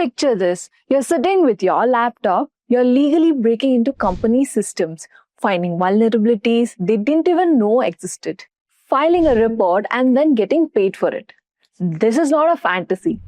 picture this. You're sitting with your laptop, you're legally breaking into company systems, finding vulnerabilities they didn't even know existed, filing a report and then getting paid for it. This is not a fantasy.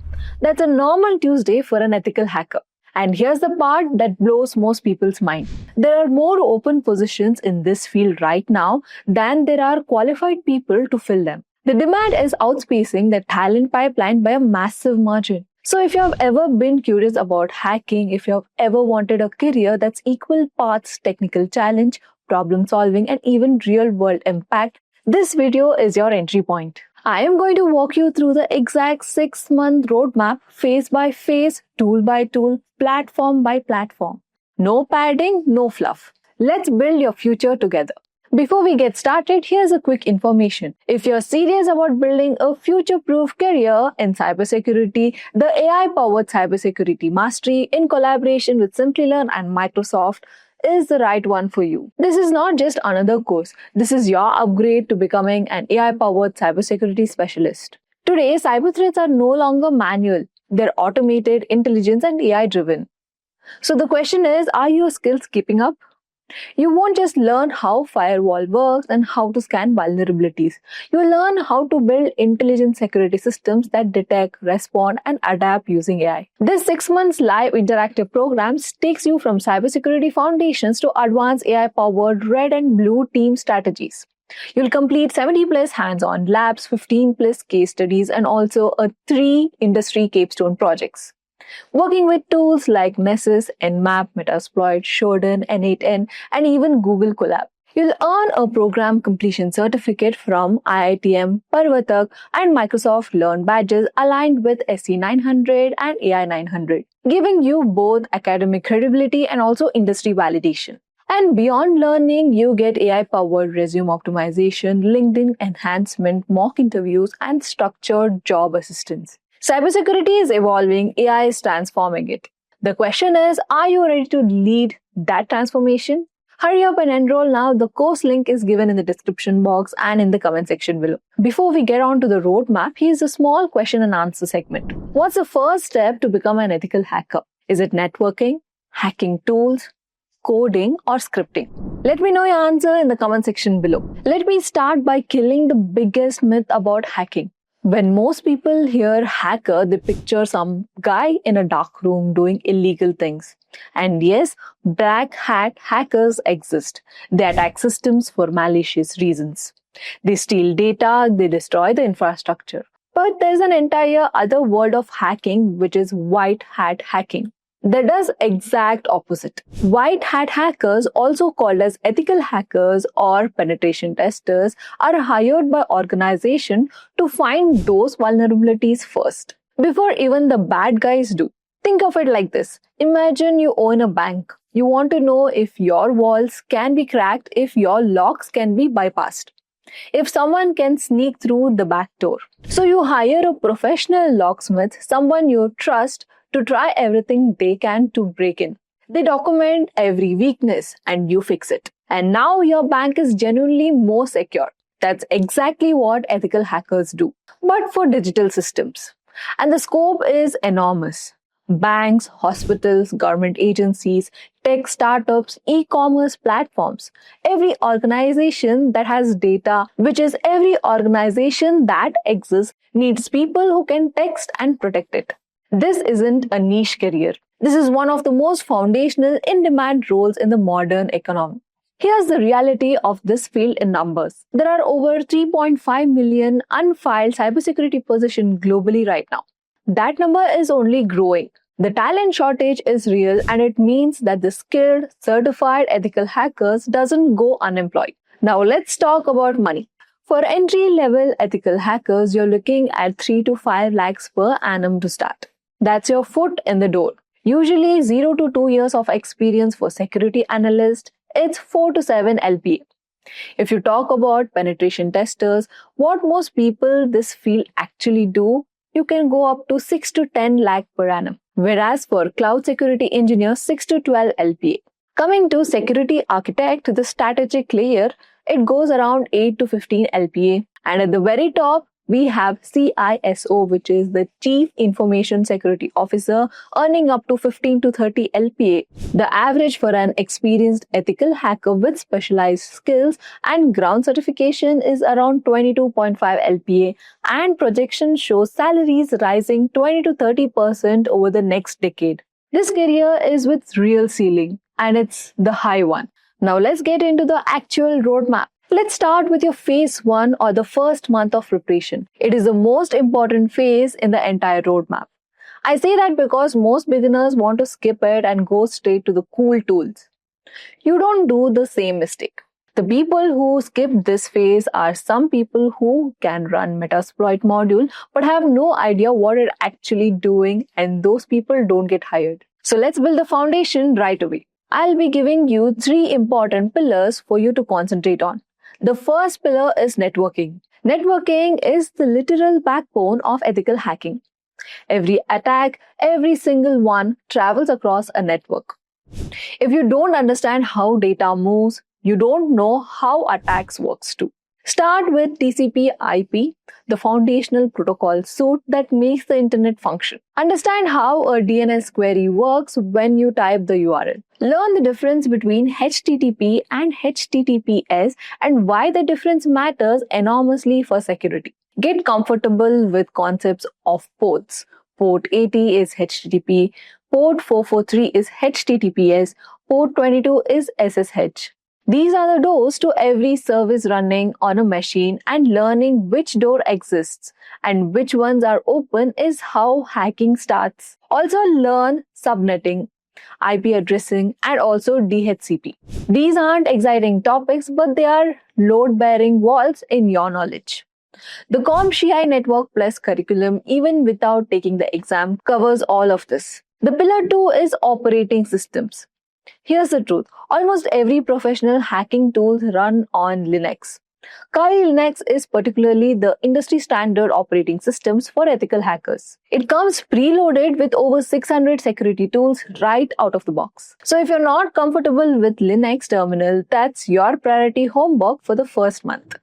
That's a normal Tuesday for an ethical hacker. And here's the part that blows most people's mind. There are more open positions in this field right now than there are qualified people to fill them. The demand is outpacing the talent pipeline by a massive margin. So if you have ever been curious about hacking, if you have ever wanted a career that's equal parts technical challenge, problem solving, and even real world impact, this video is your entry point. I am going to walk you through the exact 6-month roadmap, phase by phase, tool by tool, platform by platform. No padding, no fluff. Let's build your future together. Before we get started, here's a quick information. If you're serious about building a future-proof career in cybersecurity, the AI-powered Cybersecurity Mastery in collaboration with Simplilearn and Microsoft is the right one for you. This is not just another course. This is your upgrade to becoming an AI-powered cybersecurity specialist. Today, cyber threats are no longer manual. They're automated, intelligence, and AI-driven. So the question is, are your skills keeping up? You won't just learn how firewall works and how to scan vulnerabilities. You'll learn how to build intelligent security systems that detect, respond, and adapt using AI. This 6 months live interactive program takes you from cybersecurity foundations to advanced AI-powered red and blue team strategies. You'll complete 70 plus hands-on labs, 15 plus case studies, and also 3 industry capstone projects. Working with tools like Nessus, Nmap, Metasploit, Shodan, N8N, and even Google Colab. You'll earn a program completion certificate from IITM, Parvatak, and Microsoft Learn badges aligned with SC 900 and AI 900, giving you both academic credibility and also industry validation. And beyond learning, you get AI-powered resume optimization, LinkedIn enhancement, mock interviews, and structured job assistance. Cybersecurity is evolving, AI is transforming it. The question is, are you ready to lead that transformation? Hurry up and enroll now. The course link is given in the description box and in the comment section below. Before we get on to the roadmap, here's a small question and answer segment. What's the first step to become an ethical hacker? Is it networking, hacking tools, coding, or scripting? Let me know your answer in the comment section below. Let me start by killing the biggest myth about hacking. When most people hear hacker, they picture some guy in a dark room doing illegal things. And yes, black hat hackers exist. They attack systems for malicious reasons. They steal data, they destroy the infrastructure. But there's an entire other world of hacking, which is white hat hacking. That does exact opposite. White hat hackers, also called as ethical hackers or penetration testers, are hired by organizations to find those vulnerabilities first, before even the bad guys do. Think of it like this. Imagine you own a bank. You want to know if your walls can be cracked, if your locks can be bypassed, if someone can sneak through the back door. So you hire a professional locksmith, someone you trust, to try everything they can to break in. They document every weakness and you fix it. And now your bank is genuinely more secure. That's exactly what ethical hackers do, but for digital systems. And the scope is enormous. Banks, hospitals, government agencies, tech startups, e-commerce platforms. Every organization that has data, which is every organization that exists, needs people who can text and protect it. This isn't a niche career. This is one of the most foundational in-demand roles in the modern economy. Here's the reality of this field in numbers. There are over 3.5 million unfiled cybersecurity positions globally right now. That number is only growing. The talent shortage is real, and it means that the skilled, certified ethical hackers doesn't go unemployed. Now let's talk about money. For entry-level ethical hackers, you're looking at 3 to 5 lakhs per annum to start. That's your foot in the door. Usually 0 to 2 years of experience for security analyst, it's 4 to 7 LPA. If you talk about penetration testers, what most people this field actually do, you can go up to 6 to 10 lakh per annum. Whereas for cloud security engineers, 6 to 12 LPA. Coming to security architect, the strategic layer, it goes around 8 to 15 LPA. And at the very top, We have CISO, which is the Chief Information Security Officer, earning up to 15 to 30 LPA. The average for an experienced ethical hacker with specialized skills and ground certification is around 22.5 LPA, and projections show salaries rising 20 to 30% over the next decade. This career is with real ceiling, and it's the high one. Now let's get into the actual roadmap. Let's start with your phase 1 or the first month of preparation. It is the most important phase in the entire roadmap. I say that because most beginners want to skip it and go straight to the cool tools. You don't do the same mistake. The people who skip this phase are some people who can run Metasploit module but have no idea what it's actually doing, and those people don't get hired. So let's build the foundation right away. I'll be giving you 3 important pillars for you to concentrate on. The first pillar is networking. Networking is the literal backbone of ethical hacking. Every attack, every single one, travels across a network. If you don't understand how data moves, you don't know how attacks works too. Start with TCP/IP, the foundational protocol suite that makes the internet function. Understand how a DNS query works when you type the URL. Learn the difference between HTTP and HTTPS and why the difference matters enormously for security. Get comfortable with concepts of ports. Port 80 is HTTP, port 443 is HTTPS, port 22 is SSH. These are the doors to every service running on a machine, and learning which door exists and which ones are open is how hacking starts. Also learn subnetting, IP addressing, and also DHCP. These aren't exciting topics, but they are load-bearing walls in your knowledge. The CompTIA Network Plus curriculum, even without taking the exam, covers all of this. The pillar 2 is operating systems. Here's the truth. Almost every professional hacking tool run on Linux. Kali Linux is particularly the industry standard operating systems for ethical hackers. It comes preloaded with over 600 security tools right out of the box. So if you're not comfortable with Linux terminal, that's your priority homework for the first month.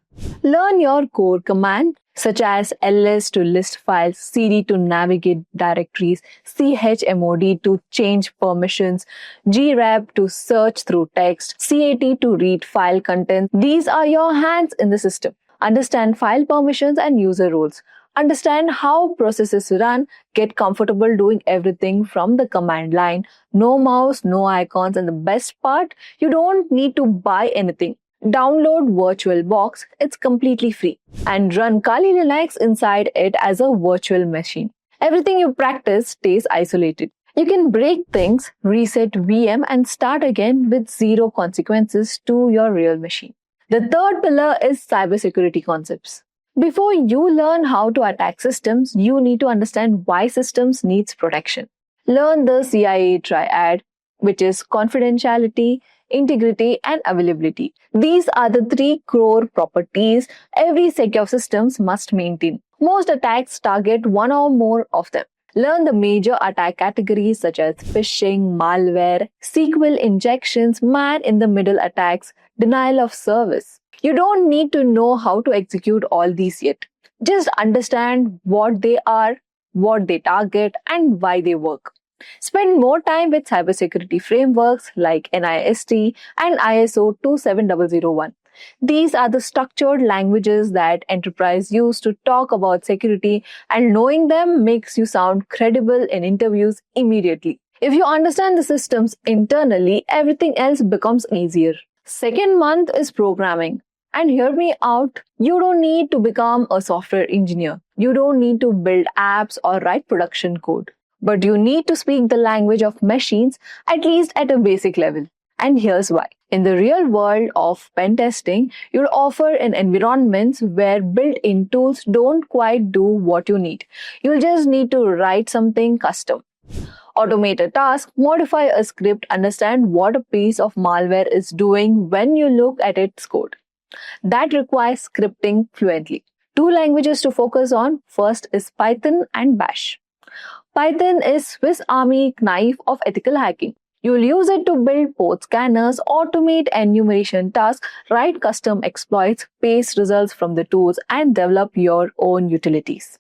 Learn your core command such as ls to list files, cd to navigate directories, chmod to change permissions, grep to search through text, cat to read file contents. These are your hands in the system. Understand file permissions and user roles. Understand how processes run. Get comfortable doing everything from the command line. No mouse, no icons, and the best part, you don't need to buy anything. Download VirtualBox, it's completely free, and run Kali Linux inside it as a virtual machine. Everything you practice stays isolated. You can break things, reset VM, and start again with zero consequences to your real machine. The third pillar is cybersecurity concepts. Before you learn how to attack systems, you need to understand why systems needs protection. Learn the CIA Triad, which is confidentiality, integrity, and availability. These are the 3 core properties every secure systems must maintain. Most attacks target one or more of them. Learn the major attack categories such as phishing, malware, SQL injections, man-in-the-middle attacks, denial of service. You don't need to know how to execute all these yet. Just understand what they are, what they target, and why they work. Spend more time with cybersecurity frameworks like NIST and ISO 27001. These are the structured languages that enterprise use to talk about security, and knowing them makes you sound credible in interviews immediately. If you understand the systems internally, everything else becomes easier. Second month is programming. And hear me out, you don't need to become a software engineer. You don't need to build apps or write production code. But you need to speak the language of machines, at least at a basic level. And here's why. In the real world of pen testing, you'll offer in environments where built-in tools don't quite do what you need. You'll just need to write something custom. Automate a task, modify a script, understand what a piece of malware is doing when you look at its code. That requires scripting fluently. 2 languages to focus on. First is Python and Bash. Python is Swiss Army knife of ethical hacking. You'll use it to build port scanners, automate enumeration tasks, write custom exploits, paste results from the tools, and develop your own utilities.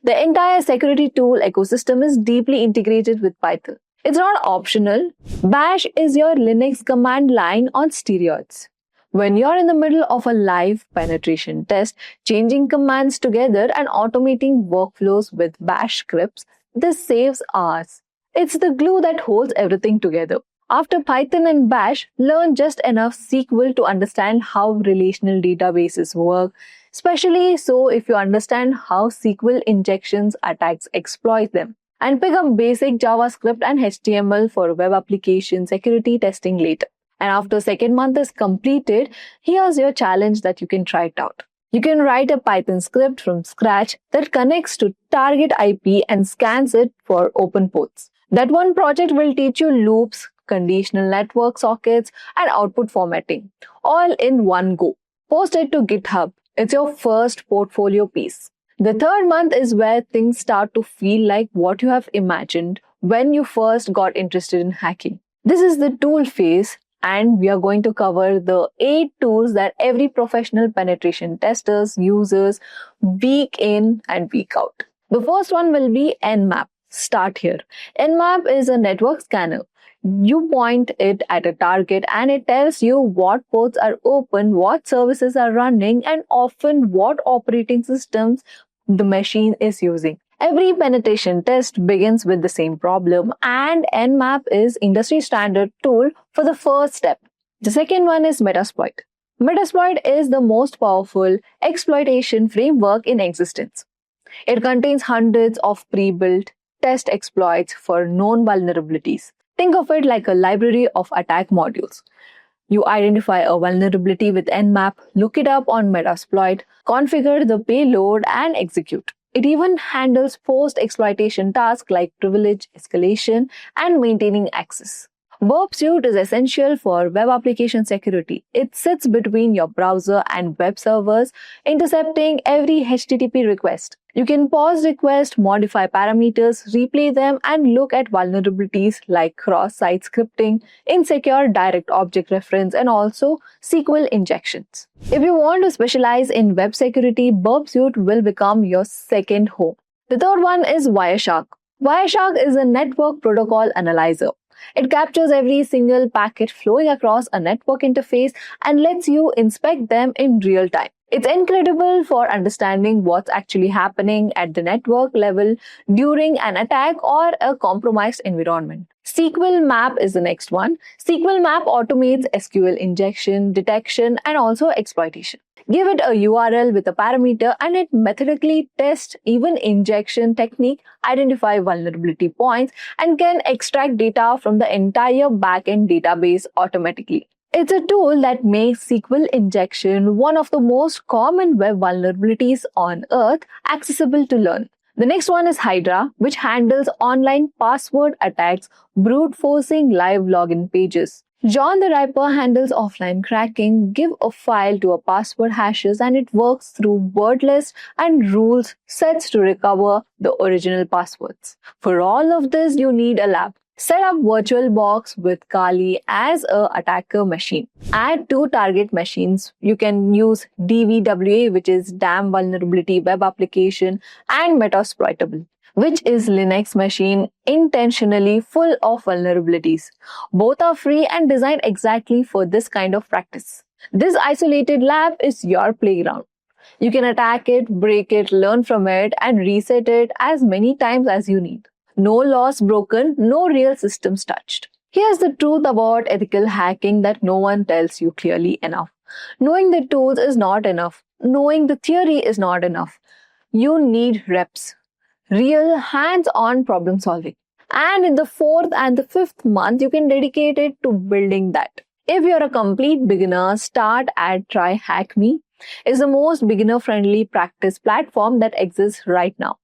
The entire security tool ecosystem is deeply integrated with Python. It's not optional. Bash is your Linux command line on steroids. When you're in the middle of a live penetration test, changing commands together and automating workflows with bash scripts, this saves hours. It's the glue that holds everything together. After Python and Bash, learn just enough SQL to understand how relational databases work, especially so if you understand how SQL injections attacks exploit them. And pick up basic JavaScript and HTML for web application security testing later. And after second month is completed, here's your challenge that you can try it out. You can write a Python script from scratch that connects to target IP and scans it for open ports. That one project will teach you loops, conditional network sockets, and output formatting, all in one go. Post it to GitHub. It's your first portfolio piece. The third month is where things start to feel like what you have imagined when you first got interested in hacking. This is the tool phase, and we are going to cover the 8 tools that every professional penetration testers uses week in and week out. The first one will be Nmap. Start here. Nmap is a network scanner. You point it at a target and it tells you what ports are open, what services are running, and often what operating systems the machine is using. Every penetration test begins with the same problem, and Nmap is industry standard tool for the first step. The second one is Metasploit. Metasploit is the most powerful exploitation framework in existence. It contains hundreds of pre-built test exploits for known vulnerabilities. Think of it like a library of attack modules. You identify a vulnerability with Nmap, look it up on Metasploit, configure the payload, and execute. It even handles post-exploitation tasks like privilege escalation and maintaining access. Burp Suite is essential for web application security. It sits between your browser and web servers, intercepting every HTTP request. You can pause requests, modify parameters, replay them, and look at vulnerabilities like cross-site scripting, insecure direct object reference, and also SQL injections. If you want to specialize in web security, Burp Suite will become your second home. The third one is Wireshark. Wireshark is a network protocol analyzer. It captures every single packet flowing across a network interface and lets you inspect them in real time. It's incredible for understanding what's actually happening at the network level during an attack or a compromised environment. SQLMap is the next one. SQLMap automates SQL injection, detection, and also exploitation. Give it a URL with a parameter and it methodically tests even injection technique, identify vulnerability points, and can extract data from the entire backend database automatically. It's a tool that makes SQL injection one of the most common web vulnerabilities on earth accessible to learn. The next one is Hydra, which handles online password attacks, brute forcing live login pages. John the Ripper handles offline cracking. Give a file to a password hashes and it works through word lists and rules sets to recover the original passwords. For all of this, you need a lab. Set up VirtualBox with Kali as a attacker machine. Add 2 target machines. You can use DVWA, which is Damn Vulnerability Web Application, and Metasploitable, which is Linux machine intentionally full of vulnerabilities. Both are free and designed exactly for this kind of practice. This isolated lab is your playground. You can attack it, break it, learn from it, and reset it as many times as you need. No laws broken, no real systems touched. Here's the truth about ethical hacking that no one tells you clearly enough. Knowing the tools is not enough. Knowing the theory is not enough. You need reps. Real hands-on problem solving. And in the 4th and the 5th month, you can dedicate it to building that. If you're a complete beginner, start at TryHackMe. It's the most beginner-friendly practice platform that exists right now.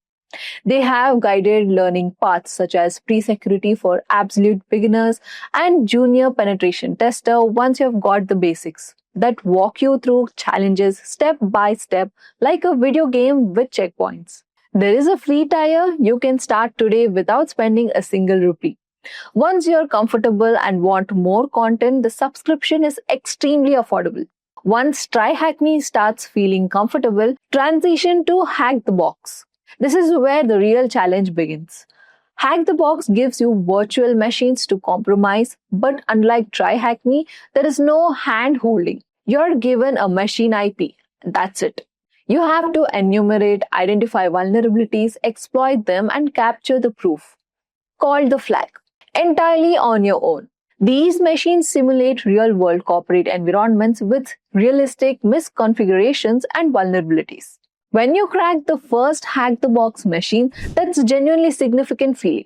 They have guided learning paths such as pre-security for absolute beginners and junior penetration tester once you've got the basics that walk you through challenges step by step like a video game with checkpoints. There is a free tier. You can start today without spending a single rupee. Once you're comfortable and want more content, the subscription is extremely affordable. Once TryHackMe starts feeling comfortable, transition to Hack the Box. This is where the real challenge begins. Hack the Box gives you virtual machines to compromise, but unlike TryHackMe, there is no hand holding. You're given a machine IP. That's it. You have to enumerate, identify vulnerabilities, exploit them, and capture the proof, called the flag, entirely on your own. These machines simulate real-world corporate environments with realistic misconfigurations and vulnerabilities. When you crack the first hack-the-box machine, that's a genuinely significant feeling.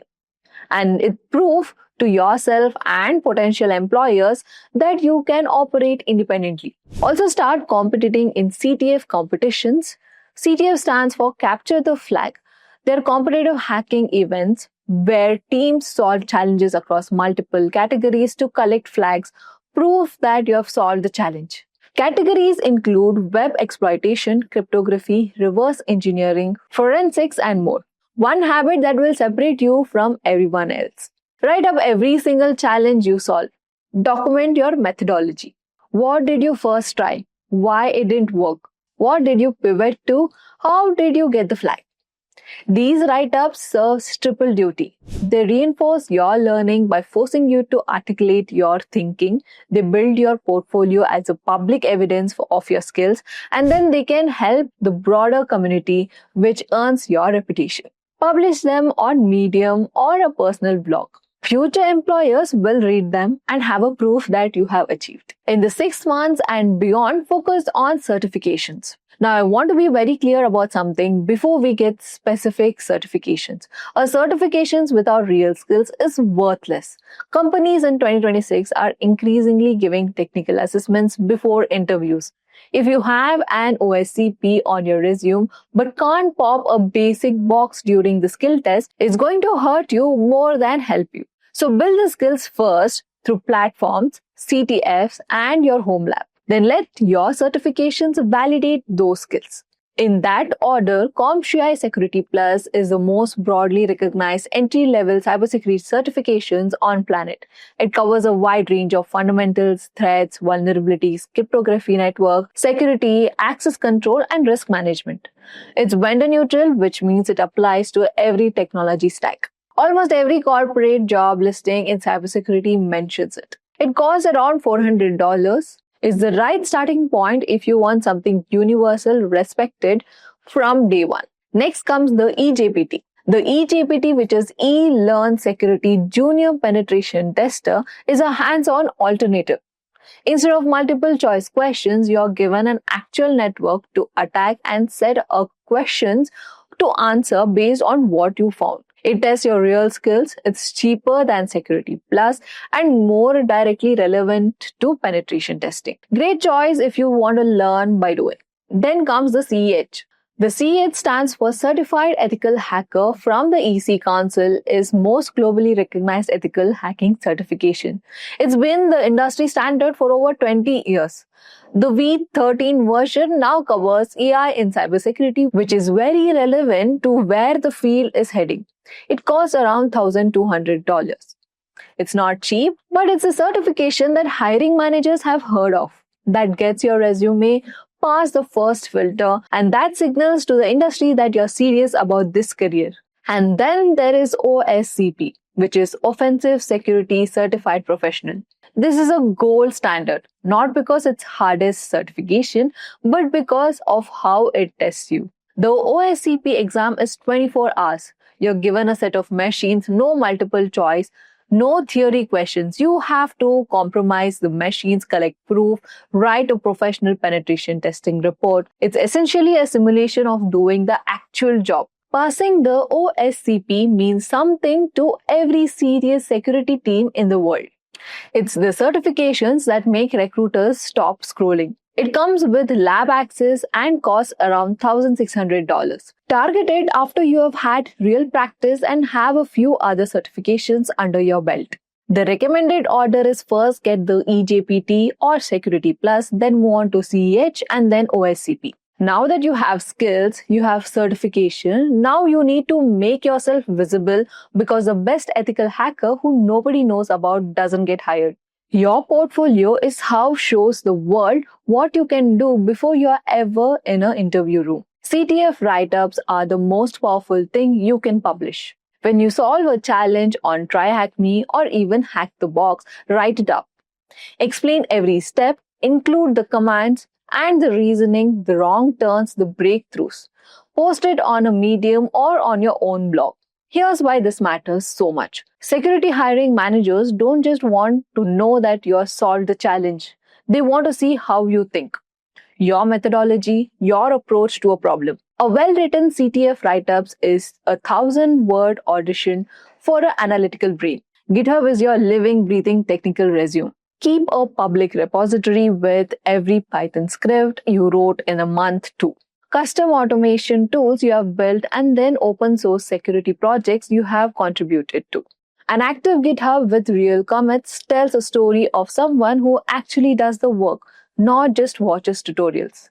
And it proves to yourself and potential employers that you can operate independently. Also start competing in CTF competitions. CTF stands for Capture the Flag. They're competitive hacking events where teams solve challenges across multiple categories to collect flags, proof that you have solved the challenge. Categories include web exploitation, cryptography, reverse engineering, forensics, and more. One habit that will separate you from everyone else. Write up every single challenge you solve. Document your methodology. What did you first try? Why it didn't work? What did you pivot to? How did you get the flag? These write-ups serve triple duty. They reinforce your learning by forcing you to articulate your thinking. They build your portfolio as a public evidence of your skills, and then they can help the broader community, which earns your reputation. Publish them on Medium or a personal blog. Future employers will read them and have a proof that you have achieved. In the 6 months and beyond, focus on certifications. Now, I want to be very clear about something before we get specific certifications. A certifications without real skills is worthless. Companies in 2026 are increasingly giving technical assessments before interviews. If you have an OSCP on your resume but can't pop a basic box during the skill test, it's going to hurt you more than help you. So build the skills first through platforms, CTFs, and your home lab. Then let your certifications validate those skills. In that order, CompTIA Security Plus is the most broadly recognized entry-level cybersecurity certifications on planet. It covers a wide range of fundamentals, threats, vulnerabilities, cryptography network, security, access control, and risk management. It's vendor neutral, which means it applies to every technology stack. Almost every corporate job listing in cybersecurity mentions it. It costs around $400. Is the right starting point if you want something universal, respected from day one. Next comes the eJPT. The eJPT, which is eLearn Security Junior Penetration Tester, is a hands-on alternative. Instead of multiple choice questions, you're given an actual network to attack and set up questions to answer based on what you found. It tests your real skills, it's cheaper than Security Plus, and more directly relevant to penetration testing. Great choice if you want to learn by doing. Then comes the CEH. The CEH stands for Certified Ethical Hacker from the EC Council, is most globally recognized ethical hacking certification. It's been the industry standard for over 20 years. The V13 version now covers AI in cybersecurity, which is very relevant to where the field is heading. It costs around $1,200. It's not cheap, but it's a certification that hiring managers have heard of. That gets your resume past the first filter, and that signals to the industry that you're serious about this career. And then there is OSCP, which is Offensive Security Certified Professional. This is a gold standard, not because it's hardest certification, but because of how it tests you. The OSCP exam is 24 hours. You're given a set of machines, no multiple choice, no theory questions. You have to compromise the machines, collect proof, write a professional penetration testing report. It's essentially a simulation of doing the actual job. Passing the OSCP means something to every serious security team in the world. It's the certifications that make recruiters stop scrolling. It comes with lab access and costs around $1,600. Target it after you have had real practice and have a few other certifications under your belt. The recommended order is first get the eJPT or Security Plus, then move on to CEH and then OSCP. Now that you have skills, you have certification, now you need to make yourself visible because the best ethical hacker who nobody knows about doesn't get hired. Your portfolio is how shows the world what you can do before you are ever in an interview room. CTF write-ups are the most powerful thing you can publish. When you solve a challenge on TryHackMe or even Hack the Box, write it up. Explain every step, include the commands and the reasoning, the wrong turns, the breakthroughs. Post it on a Medium or on your own blog. Here's why this matters so much. Security hiring managers don't just want to know that you have solved the challenge. They want to see how you think. Your methodology, your approach to a problem. A well-written CTF write-ups is a 1,000-word audition for an analytical brain. GitHub is your living, breathing technical resume. Keep a public repository with every Python script you wrote in a month too. Custom automation tools you have built and then open source security projects you have contributed to. An active GitHub with real commits tells a story of someone who actually does the work, not just watches tutorials.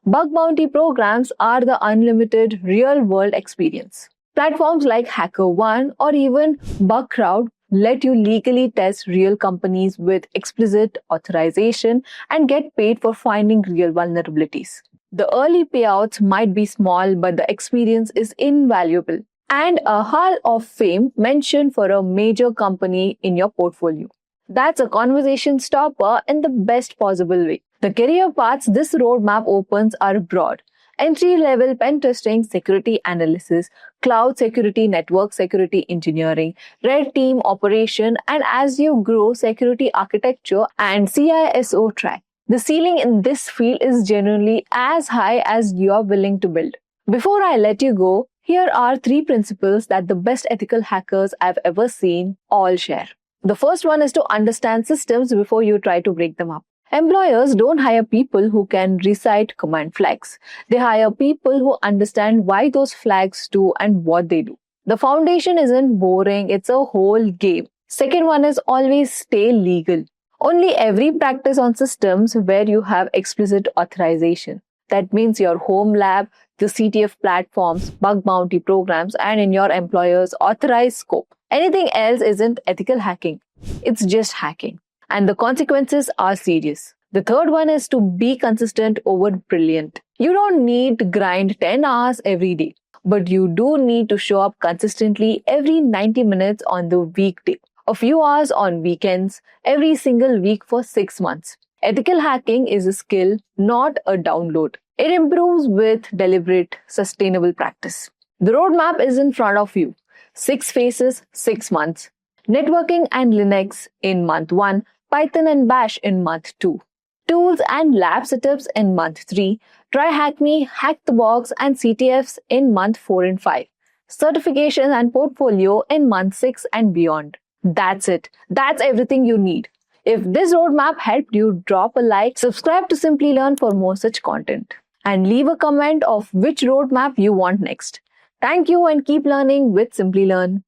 Bug bounty programs are the unlimited real-world experience. Platforms like HackerOne or even Bugcrowd let you legally test real companies with explicit authorization and get paid for finding real vulnerabilities. The early payouts might be small, but the experience is invaluable. And a Hall of Fame mention for a major company in your portfolio. That's a conversation stopper in the best possible way. The career paths this roadmap opens are broad. Entry-level pen testing, security analysis, cloud security, network security engineering, red team operation, and as you grow, security architecture and CISO track. The ceiling in this field is generally as high as you are willing to build. Before I let you go, here are 3 principles that the best ethical hackers I've ever seen all share. The first one is to understand systems before you try to break them up. Employers don't hire people who can recite command flags. They hire people who understand why those flags do and what they do. The foundation isn't boring, it's a whole game. Second one is always stay legal. Only every practice on systems where you have explicit authorization. That means your home lab, the CTF platforms, bug bounty programs, and in your employer's authorized scope. Anything else isn't ethical hacking. It's just hacking. And the consequences are serious. The third one is to be consistent over brilliant. You don't need to grind 10 hours every day, but you do need to show up consistently every 90 minutes on the weekday. A few hours on weekends, every single week for 6 months. Ethical hacking is a skill, not a download. It improves with deliberate, sustainable practice. The roadmap is in front of you. 6 phases, 6 months. Networking and Linux in month 1, Python and Bash in month 2. Tools and lab setups in month 3. TryHackMe, Hack the Box and CTFs in month 4 and 5. Certifications and portfolio in month 6 and beyond. That's it. That's everything you need. If this roadmap helped you, drop a like, subscribe to Simplilearn for more such content, and leave a comment of which roadmap you want next. Thank you and keep learning with Simplilearn.